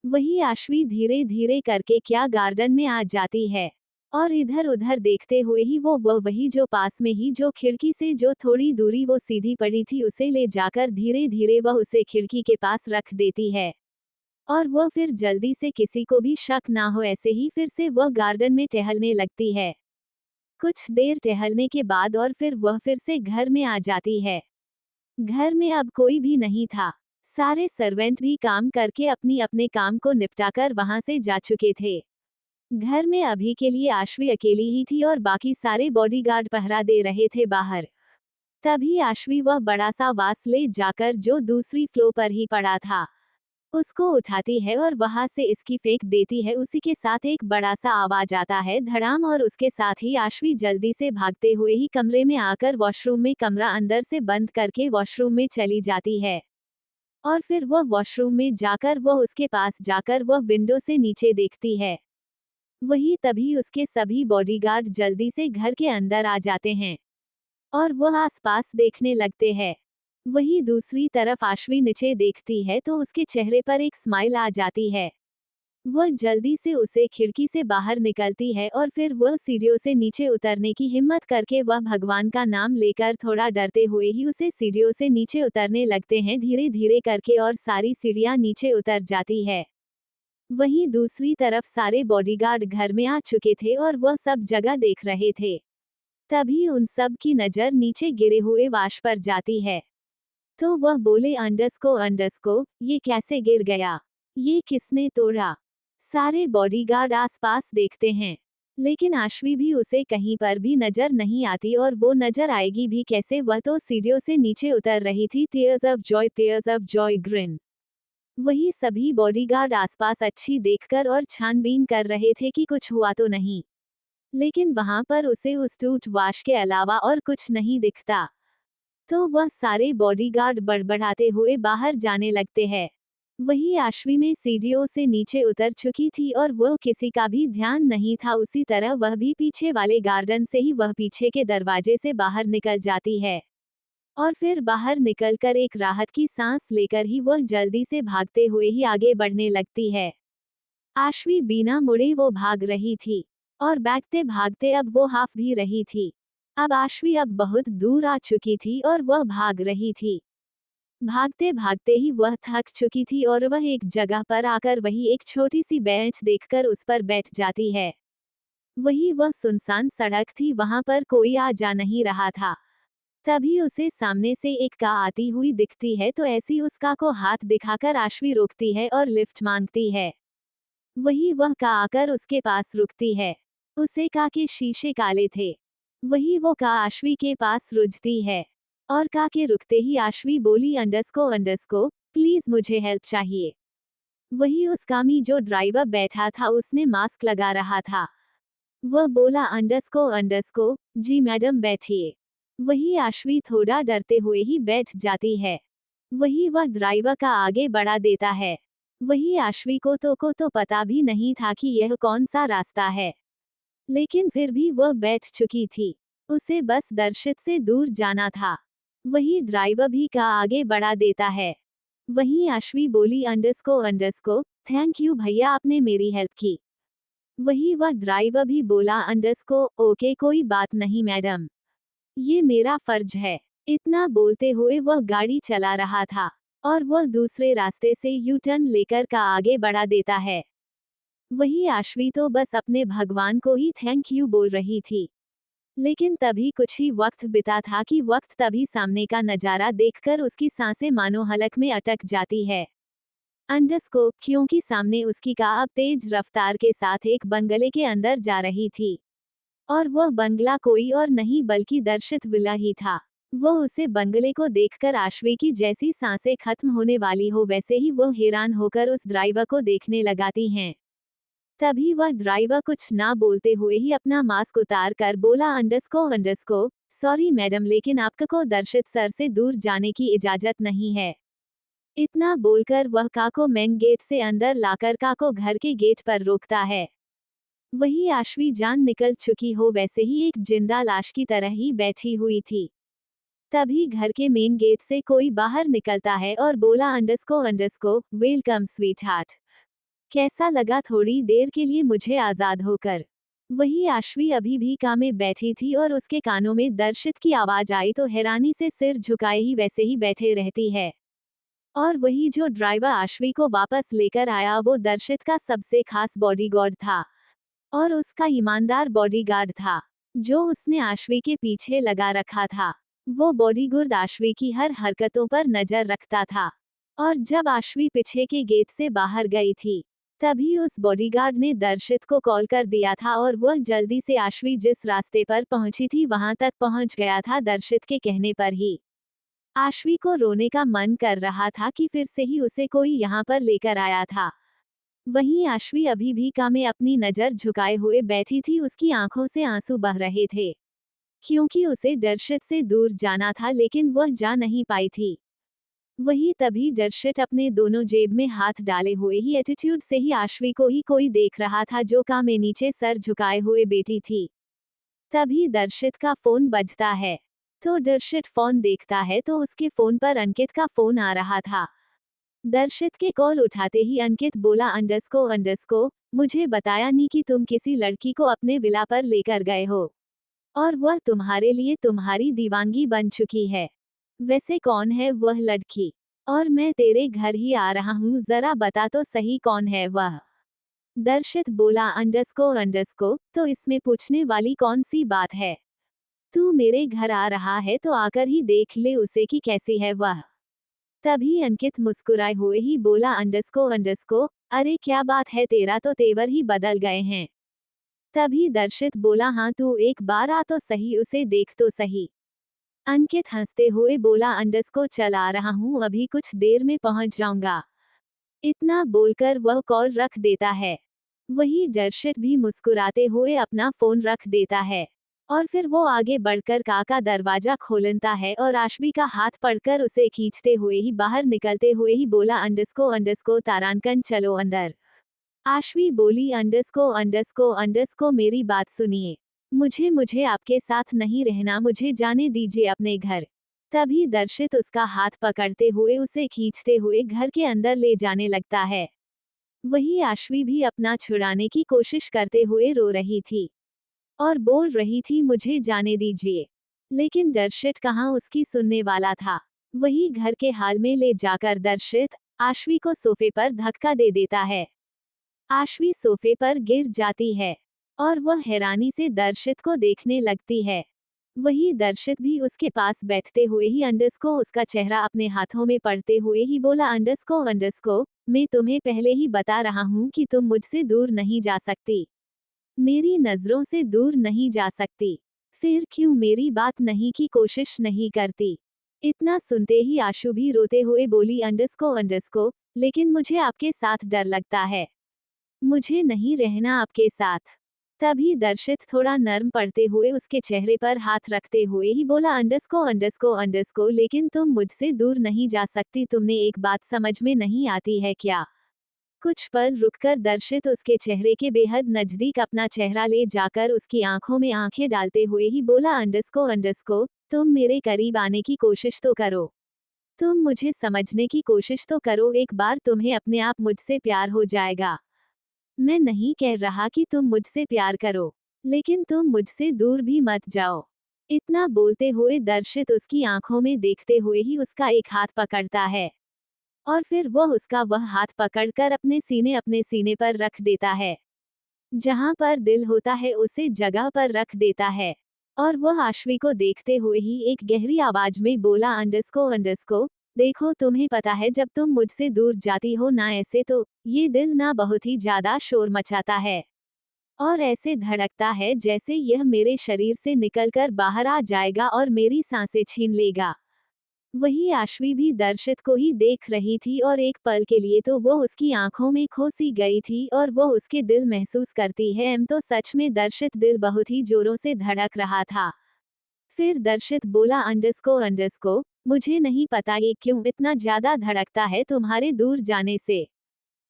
वही आश्वी धीरे धीरे करके क्या गार्डन में आ जाती है और इधर उधर देखते हुए ही वो वही जो पास में ही जो खिड़की से जो थोड़ी दूरी वो सीधी पड़ी थी उसे ले जाकर धीरे धीरे वह उसे खिड़की के पास रख देती है। और वह फिर जल्दी से किसी को भी शक ना हो ऐसे ही फिर से वह गार्डन में टहलने लगती है। कुछ देर टहलने के बाद और फिर वह फिर से घर में आ जाती है। घर में अब कोई भी नहीं था। सारे सर्वेंट भी काम करके अपनी अपने काम को निपटाकर वहां से जा चुके थे। घर में अभी के लिए आश्वी अकेली ही थी और बाकी सारे बॉडीगार्ड पहरा दे रहे थे बाहर। तभी आश्वी वह बड़ा सा वास ले जाकर जो दूसरी फ्लोर पर ही पड़ा था उसको उठाती है और वहां से इसकी फेंक देती है। उसी के साथ एक बड़ा सा आवाज आता है धड़ाम और उसके साथ ही आश्वी जल्दी से भागते हुए ही कमरे में आकर वॉशरूम में कमरा अंदर से बंद करके वॉशरूम में चली जाती है। और फिर वह वॉशरूम में जाकर वह उसके पास जाकर वह विंडो से नीचे देखती है। वही तभी उसके सभी बॉडीगार्ड जल्दी से घर के अंदर आ जाते हैं और वह आसपास देखने लगते हैं। वही दूसरी तरफ आश्वी नीचे देखती है तो उसके चेहरे पर एक स्माइल आ जाती है। वह जल्दी से उसे खिड़की से बाहर निकलती है और फिर वह सीढ़ियों से नीचे उतरने की हिम्मत करके वह भगवान का नाम लेकर थोड़ा डरते हुए ही उसे सीढ़ियों से नीचे उतरने लगते हैं धीरे धीरे करके और सारी सीढ़ियां नीचे उतर जाती है। वहीं दूसरी तरफ सारे बॉडीगार्ड घर में आ चुके थे और वह सब जगह देख रहे थे। तभी उन सब की नजर नीचे गिरे हुए वाश पर जाती है। तो वह बोले अंडस्को ये कैसे गिर गया, ये किसने तोड़ा। सारे बॉडीगार्ड आसपास देखते हैं लेकिन आश्वी भी उसे कहीं पर भी नजर नहीं आती और वो नजर आएगी भी कैसे, वह तो सीढ़ियों से नीचे उतर रही थी। Tears of Joy green. वही सभी बॉडीगार्ड आसपास अच्छी देखकर और छानबीन कर रहे थे कि कुछ हुआ तो नहीं, लेकिन वहां पर उसे उस टूट वाश के अलावा और कुछ नहीं दिखता। तो वह सारे बॉडीगार्ड बड़बड़ाते हुए बाहर जाने लगते हैं। वही आश्वी में सीढ़ियों से नीचे उतर चुकी थी और वह किसी का भी ध्यान नहीं था। उसी तरह वह भी पीछे वाले गार्डन से ही वह पीछे के दरवाजे से बाहर निकल जाती है और फिर बाहर निकलकर एक राहत की सांस लेकर ही वह जल्दी से भागते हुए ही आगे बढ़ने लगती है। आश्वी बिना मुड़े वो भाग रही थी और भागते भागते अब वो हाफ भी रही थी। अब आश्वी अब बहुत दूर आ चुकी थी और वह भाग रही थी। भागते भागते ही वह थक चुकी थी और वह एक जगह पर आकर वही एक छोटी सी बेंच देखकर उस पर बैठ जाती है। वही वह सुनसान सड़क थी, वहां पर कोई आ जा नहीं रहा था। तभी उसे सामने से एक कार आती हुई दिखती है तो ऐसी उस कार को हाथ दिखाकर आश्वी रोकती है और लिफ्ट मांगती है। वही वह कार आकर उसके पास रुकती है। उसे कार के शीशे काले थे। वही वो कार आश्वी के पास रुकती है और कार के रुकते ही आश्वी बोली अंडस्को प्लीज मुझे हेल्प चाहिए। वही उस कामी जो ड्राइवर बैठा था उसने मास्क लगा रहा था। वह बोला अंडस्को जी मैडम बैठिए। वही आश्वी थोड़ा डरते हुए ही बैठ जाती है। वही वह ड्राइवर का आगे बढ़ा देता है। वही आश्वी को तो पता भी नहीं था कि यह कौन सा रास्ता है, लेकिन फिर भी वह बैठ चुकी थी। उसे बस दर्शित से दूर जाना था। वही ड्राइवर भी का आगे बढ़ा देता है। वहीं आश्वी बोली अंडस्को थैंक यू भैया, आपने मेरी हेल्प की। वही वह ड्राइवर भी बोला अंडस्को ओके कोई बात नहीं मैडम, ये मेरा फर्ज है। इतना बोलते हुए वह गाड़ी चला रहा था और वह दूसरे रास्ते से यू टर्न लेकर का आगे बढ़ा देता है। वही आश्वी तो बस अपने भगवान को ही थैंक यू बोल रही थी। लेकिन तभी कुछ ही वक्त बिता था कि वक्त तभी सामने का नजारा देखकर उसकी सांसें मानो हलक में अटक जाती है। अंडस्को क्योंकि सामने उसकी कार अब तेज रफ्तार के साथ एक बंगले के अंदर जा रही थी और वह बंगला कोई और नहीं बल्कि दर्शित विला ही था। वह उसे बंगले को देखकर आश्वी की जैसी सांसें खत्म होने वाली हो वैसे ही वह हैरान होकर उस ड्राइवर को देखने लगाती हैं। तभी वह ड्राइवर कुछ ना बोलते हुए ही अपना मास्क उतार कर बोला अंडस्को सॉरी मैडम, लेकिन आपको दर्शित सर से दूर जाने की इजाजत नहीं है। इतना बोलकर वह का को मेन गेट से अंदर लाकर का को घर के गेट पर रोकता है। वही आश्वी जान निकल चुकी हो वैसे ही एक जिंदा लाश की तरह ही बैठी हुई थी। तभी घर के मेन गेट से कोई बाहर निकलता है और बोला अंडस्को वेलकम स्वीट हार्ट। कैसा लगा थोड़ी देर के लिए मुझे आजाद होकर। वही आश्वी अभी भी काम में बैठी थी और उसके कानों में दर्शित की आवाज आई तो हैरानी से सिर झुकाए ही वैसे ही बैठे रहती है। और वही जो ड्राइवर आश्वी को वापस लेकर आया वो दर्शित का सबसे खास बॉडीगार्ड था और उसका ईमानदार बॉडीगार्ड था जो उसने आश्वी के पीछे लगा रखा था। वो बॉडीगार्ड आश्वी की हर हरकतों पर नजर रखता था और जब आश्वी पीछे के गेट से बाहर गई थी तभी उस बॉडीगार्ड ने दर्शित को कॉल कर दिया था और वह जल्दी से आश्वी जिस रास्ते पर पहुंची थी वहां तक पहुंच गया था दर्शित के कहने पर ही। आश्वी को रोने का मन कर रहा था कि फिर से ही उसे कोई यहाँ पर लेकर आया था। वहीं आश्वी अभी भी काम में अपनी नजर झुकाए हुए बैठी थी, उसकी आंखों से आंसू बह रहे थे क्योंकि उसे दर्शित से दूर जाना था लेकिन वह जा नहीं पाई थी। वही तभी दर्शित अपने दोनों जेब में हाथ डाले हुए ही एटीट्यूड से ही आश्वी को ही कोई देख रहा था जो काम में नीचे सर झुकाए हुए बैठी थी। तभी दर्शित का फोन बजता है तो दर्शित फोन देखता है तो उसके फोन पर अंकित का फोन आ रहा था। दर्शित के कॉल उठाते ही अंकित बोला अंडरस्को मुझे बताया नहीं कि तुम किसी लड़की को अपने विला पर लेकर गए हो और वह तुम्हारे लिए तुम्हारी दीवानगी बन चुकी है। वैसे कौन है वह लड़की? और मैं तेरे घर ही आ रहा हूँ, जरा बता तो सही कौन है वह। दर्शित बोला अंडरस्को तो इसमें पूछने वाली कौन सी बात है। तू मेरे घर आ रहा है तो आकर ही देख ले उसे कि कैसी है वह। तभी अंकित मुस्कुराए हुए ही बोला अंडरस्को अरे क्या बात है, तेरा तो तेवर ही बदल गए हैं। तभी दर्शित बोला हाँ तू एक बार आ तो सही, उसे देख तो सही। अंकित हंसते हुए बोला अंडरस्को चल आ रहा हूँ, अभी कुछ देर में पहुंच जाऊंगा। इतना बोलकर वह कॉल रख देता है। वही दर्शित भी मुस्कुराते हुए अपना फोन रख देता है और फिर वो आगे बढ़कर का दरवाजा खोलता है और आश्वी का हाथ पकड़कर उसे खींचते हुए ही बाहर निकलते हुए ही बोला अंडरस्को तारांकन चलो अंदर। आश्वी बोली अंडरस्को मेरी बात सुनिए, मुझे मुझे आपके साथ नहीं रहना, मुझे जाने दीजिए अपने घर। तभी दर्शित उसका हाथ पकड़ते हुए उसे खींचते हुए घर के अंदर ले जाने लगता है। वही आश्वी भी अपना छुड़ाने की कोशिश करते हुए रो रही थी और बोल रही थी मुझे जाने दीजिए, लेकिन दर्शित कहाँ उसकी सुनने वाला था। वही घर के हाल में ले जाकर दर्शित आश्वी को सोफे पर धक्का दे देता है। आश्वी सोफे पर गिर जाती है और वह हैरानी से दर्शित को देखने लगती है। वही दर्शित भी उसके पास बैठते हुए ही अंडरस्को उसका चेहरा अपने हाथों में पड़ते हुए ही बोला अंडरस्को मैं तुम्हें पहले ही बता रहा हूँ कि तुम मुझसे दूर नहीं जा सकती, मेरी नजरों से दूर नहीं जा सकती, फिर क्यों मेरी बात नहीं की कोशिश नहीं करती। इतना सुनते ही आशु भी रोते हुए बोली अंडरस्को लेकिन मुझे आपके साथ डर लगता है, मुझे नहीं रहना आपके साथ। तभी दर्शित थोड़ा नर्म पड़ते हुए उसके चेहरे पर हाथ रखते हुए ही बोला अंडरस्को लेकिन तुम मुझसे दूर नहीं जा सकती, तुमने एक बात समझ में नहीं आती है क्या। कुछ पल रुककर दर्शित उसके चेहरे के बेहद नजदीक अपना चेहरा ले जाकर उसकी आंखों में आंखें डालते हुए ही बोला अंडरस्को तुम मेरे करीब आने की कोशिश तो करो, तुम मुझे समझने की कोशिश तो करो, एक बार तुम्हें अपने आप मुझसे प्यार हो जाएगा। मैं नहीं कह रहा कि तुम मुझसे प्यार करो, लेकिन तुम मुझसे दूर भी मत जाओ। इतना बोलते हुए दर्शित उसकी आंखों में देखते हुए ही उसका एक हाथ पकड़ता है और फिर वह हाथ पकड़कर अपने सीने पर रख देता है। जहां पर दिल होता है उसे जगह पर रख देता है और वह आश्वी को देखते हुए ही एक गहरी आवाज में बोला अंडरस्को देखो तुम्हें पता है जब तुम मुझसे दूर जाती हो ना ऐसे तो ये दिल ना बहुत ही ज्यादा शोर मचाता है और ऐसे धड़कता है जैसे यह मेरे शरीर से निकलकर बाहर आ जाएगा और मेरी सांसें छीन लेगा। वही आश्वी भी दर्शित को ही देख रही थी और एक पल के लिए तो वो उसकी आंखों में खो सी गई थी और वो उसके दिल महसूस करती है। तो सच में दर्शित दिल बहुत ही जोरों से धड़क रहा था। फिर दर्शित बोला अंडरस्को मुझे नहीं पता ये क्यों इतना ज्यादा धड़कता है तुम्हारे दूर जाने से,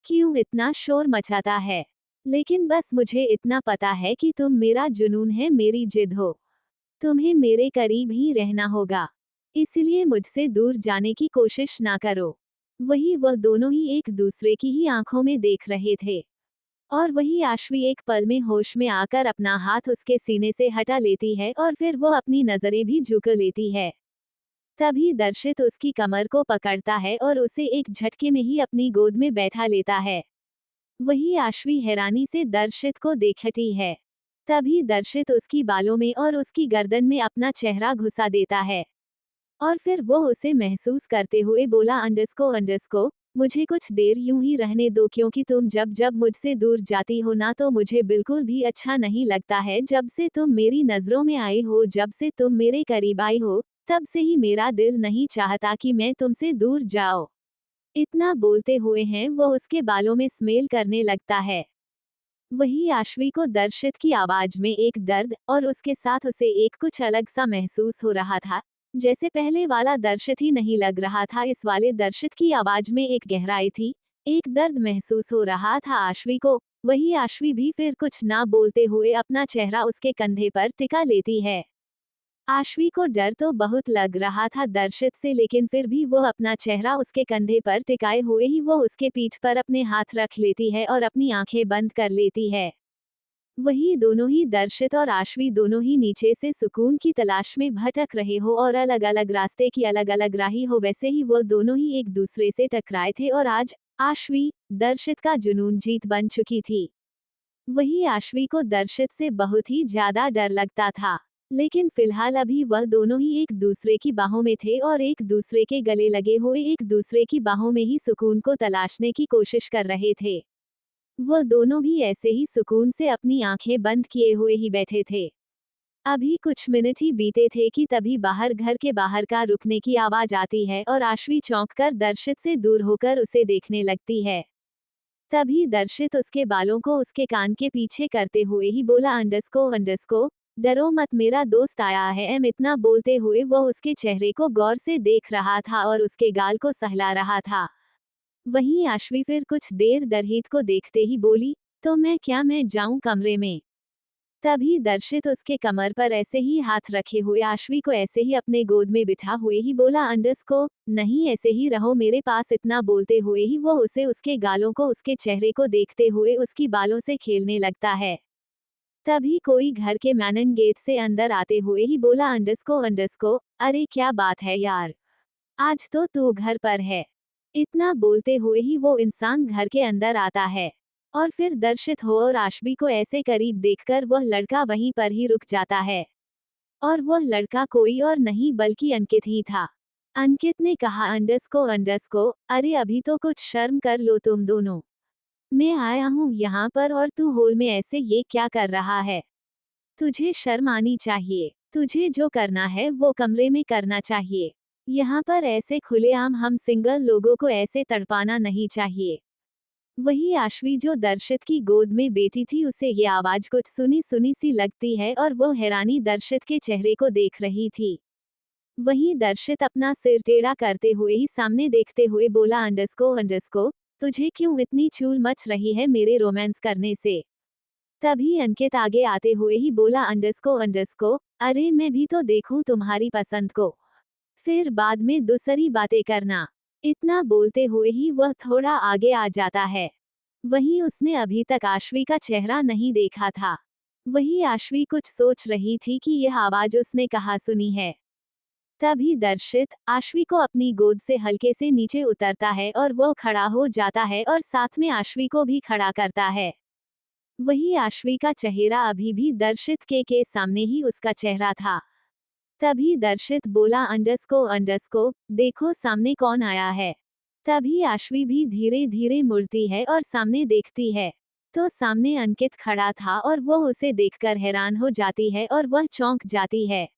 क्यों इतना शोर मचाता है, लेकिन बस मुझे इतना पता है कि तुम मेरा जुनून है, मेरी जिद हो, तुम्हें मेरे करीब ही रहना होगा, इसलिए मुझसे दूर जाने की कोशिश ना करो। वही वह दोनों ही एक दूसरे की ही आंखों में देख रहे थे। और वही आश्वी एक पल में होश में आकर अपना हाथ उसके सीने से हटा लेती है और फिर वो अपनी नजरें भी झुका लेती है। तभी दर्शित उसकी कमर को पकड़ता है और उसे एक झटके में ही अपनी गोद में बैठा लेता है। वही आश्वी हैरानी से दर्शित को देखती है। तभी दर्शित उसकी बालों में और उसकी गर्दन में अपना चेहरा घुसा देता है। और फिर वो उसे महसूस करते हुए बोला, अंडरस्को मुझे कुछ देर यूं ही रहने दो, क्योंकि तुम जब जब मुझसे दूर जाती हो ना तो मुझे बिल्कुल भी अच्छा नहीं लगता है। जब से तुम मेरी नजरों में आई हो, जब से तुम मेरे करीब आई हो, तब से ही मेरा दिल नहीं चाहता कि मैं तुमसे दूर जाओ। इतना बोलते हुए हैं वो उसके बालों में स्मेल करने लगता है। वही आश्वी को दर्शित की आवाज में एक दर्द और उसके साथ उसे एक कुछ अलग सा महसूस हो रहा था। जैसे पहले वाला दर्शित ही नहीं लग रहा था, इस वाले दर्शित की आवाज में एक गहराई थी, एक दर्द महसूस हो रहा था आश्वी को। वही आश्वी भी फिर कुछ ना बोलते हुए अपना चेहरा उसके कंधे पर टिका लेती है। आश्वी को डर तो बहुत लग रहा था दर्शित से, लेकिन फिर भी वो अपना चेहरा उसके कंधे पर टिकाए हुए ही वो उसके पीठ पर अपने हाथ रख लेती है और अपनी आंखें बंद कर लेती है। वही दोनों ही दर्शित और आश्वी दोनों ही नीचे से सुकून की तलाश में भटक रहे हो और अलग अलग रास्ते की अलग अलग राही हो, वैसे ही वो दोनों ही एक दूसरे से टकराए थे और आज आश्वी दर्शित का जुनून जीत बन चुकी थी। वही आश्वी को दर्शित से बहुत ही ज्यादा डर लगता था, लेकिन फिलहाल अभी वह दोनों ही एक दूसरे की बाहों में थे और एक दूसरे के गले लगे हुए एक दूसरे की बाहों में ही सुकून को तलाशने की कोशिश कर रहे थे। वह दोनों भी ऐसे ही सुकून से अपनी आंखें बंद किए हुए ही बैठे थे। अभी कुछ मिनट ही बीते थे कि तभी बाहर घर के बाहर का रुकने की आवाज आती है और आश्वी चौंककर दर्शित से दूर होकर उसे देखने लगती है। तभी दर्शित उसके बालों को उसके कान के पीछे करते हुए ही बोला, अंडरस्को डरो मत, मेरा दोस्त आया है। इतना बोलते हुए वह उसके चेहरे को गौर से देख रहा था और उसके गाल को सहला रहा था। वहीं आश्वी फिर कुछ देर दरहित को देखते ही बोली, तो मैं जाऊं कमरे में। तभी दर्शित उसके कमर पर ऐसे ही हाथ रखे हुए आश्वी को ऐसे ही अपने गोद में बिठा हुए ही बोला, अंडरस्को नहीं, ऐसे ही रहो मेरे पास। इतना बोलते हुए ही वो उसे उसके गालों को उसके चेहरे को देखते हुए उसकी बालों से खेलने लगता है। तभी कोई घर के मैनन गेट से अंदर आते हुए ही बोला, अंडरस्को अरे क्या बात है यार, आज तो तू घर पर है। इतना बोलते हुए ही वो इंसान घर के अंदर आता है और फिर दर्शित हो और आश्वी को ऐसे करीब देखकर वह लड़का वहीं पर ही रुक जाता है। और वह लड़का कोई और नहीं बल्कि अंकित ही था। अंकित ने कहा, अंडरस्को अरे अभी तो कुछ शर्म कर लो तुम दोनों। मैं आया हूँ यहाँ पर और तू हॉल में ऐसे ये क्या कर रहा है? तुझे शर्म आनी चाहिए। तुझे जो करना है वो कमरे में करना चाहिए। यहाँ पर ऐसे खुलेआम हम सिंगल लोगों को ऐसे तड़पाना नहीं चाहिए। वही आश्वी जो दर्शित की गोद में बेटी थी, उसे ये आवाज कुछ सुनी सुनी सी लगती है और वो हैरानी दर्शित के चेहरे को देख रही थी। वहीं दर्शित अपना सिर टेढ़ा करते हुए ही सामने देखते हुए बोला, अंडरस्को तुझे क्यों इतनी चूल मच रही है मेरे रोमांस करने से? तभी अंकित आगे आते हुए ही बोला, अंडरस्को अरे मैं भी तो देखूं तुम्हारी पसंद को, फिर बाद में दूसरी बातें करना। इतना बोलते हुए ही वह थोड़ा आगे आ जाता है। वहीं उसने अभी तक आश्वी का चेहरा नहीं देखा था। वही आश्वी कुछ सोच रही थी कि यह आवाज उसने कहाँ सुनी है। तभी दर्शित आश्वी को अपनी गोद से हल्के से नीचे उतरता है और वह खड़ा हो जाता है और साथ में आश्वी को भी खड़ा करता है। वही आश्वी का चेहरा अभी भी दर्शित के सामने ही उसका चेहरा था। तभी दर्शित बोला, अंडरस्को देखो सामने कौन आया है। तभी आश्वी भी धीरे धीरे मुड़ती है और सामने देखती है तो सामने अंकित खड़ा था और वह उसे देखकर हैरान हो जाती है और वह चौंक जाती है।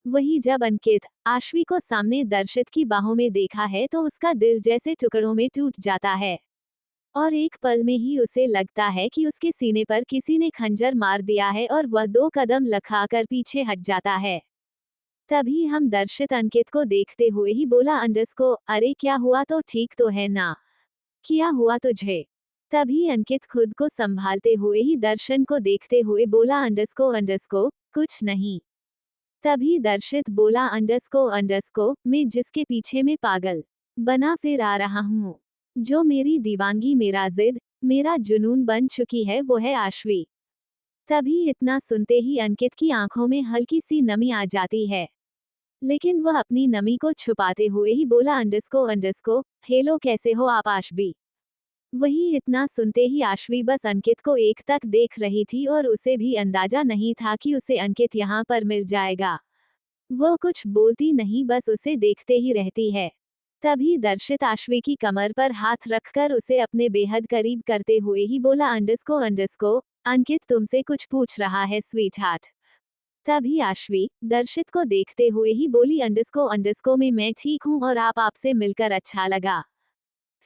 वही जब अंकित आश्वी को सामने दर्शित की बाहों में देखा है तो उसका दिल जैसे टुकड़ों में टूट जाता है और एक पल में ही उसे लगता है कि उसके सीने पर किसी ने खंजर मार दिया है और वह 2 कदम लखाकर पीछे हट जाता है। तभी हम दर्शित अंकित को देखते हुए ही बोला, अंडरस्को अरे क्या हुआ, तो ठीक तो है ना? क्या हुआ तुझे? तभी अंकित खुद को संभालते हुए ही दर्शन को देखते हुए बोला, अंडरस्को कुछ नहीं। तभी दर्शित बोला, अंडरस्को मैं जिसके पीछे में पागल। बना फिर आ रहा हूँ। जो मेरी दीवानगी, मेरा जिद, मेरा जुनून बन चुकी है वो है आश्वी। तभी इतना सुनते ही अंकित की आंखों में हल्की सी नमी आ जाती है, लेकिन वह अपनी नमी को छुपाते हुए ही बोला, अंडस्को, हेलो कैसे हो आप आशवी। वही इतना सुनते ही आशवी बस अंकित को एक तक देख रही थी और उसे भी अंदाजा नहीं था कि उसे अंकित यहाँ पर मिल जाएगा। वो कुछ बोलती नहीं, बस उसे देखते ही रहती है। तभी दर्शित आशवी की कमर पर हाथ रखकर उसे अपने बेहद करीब करते हुए ही बोला, अंडस्को, अंकित तुमसे कुछ पूछ रहा है स्वीट हार्ट। तभी आशवी दर्शित को देखते हुए ही बोली, अंडस्को में मैं ठीक हूँ और आपसे मिलकर अच्छा लगा।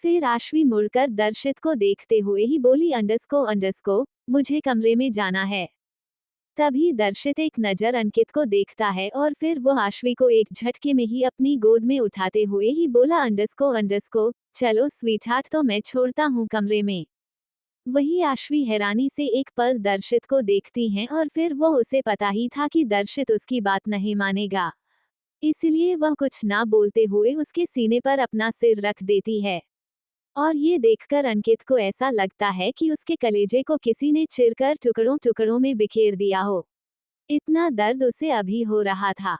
फिर आशवी मुड़कर दर्शित को देखते हुए ही बोली, अंडस्को मुझे कमरे में जाना है। तभी दर्शित एक नजर अंकित को देखता है और फिर वो आशवी को एक झटके में ही अपनी गोद में उठाते हुए ही बोला, अंडस्को चलो स्वीटहार्ट, तो मैं छोड़ता हूँ कमरे में। वही आशवी हैरानी से एक पल दर्शित को देखती हैं और फिर वो उसे पता ही था कि दर्शित उसकी बात नहीं मानेगा, इसलिए वह कुछ ना बोलते हुए उसके सीने पर अपना सिर रख देती है। और ये देखकर अंकित को ऐसा लगता है कि उसके कलेजे को किसी ने चिरकर टुकड़ों टुकड़ों में बिखेर दिया हो। इतना दर्द उसे अभी हो रहा था।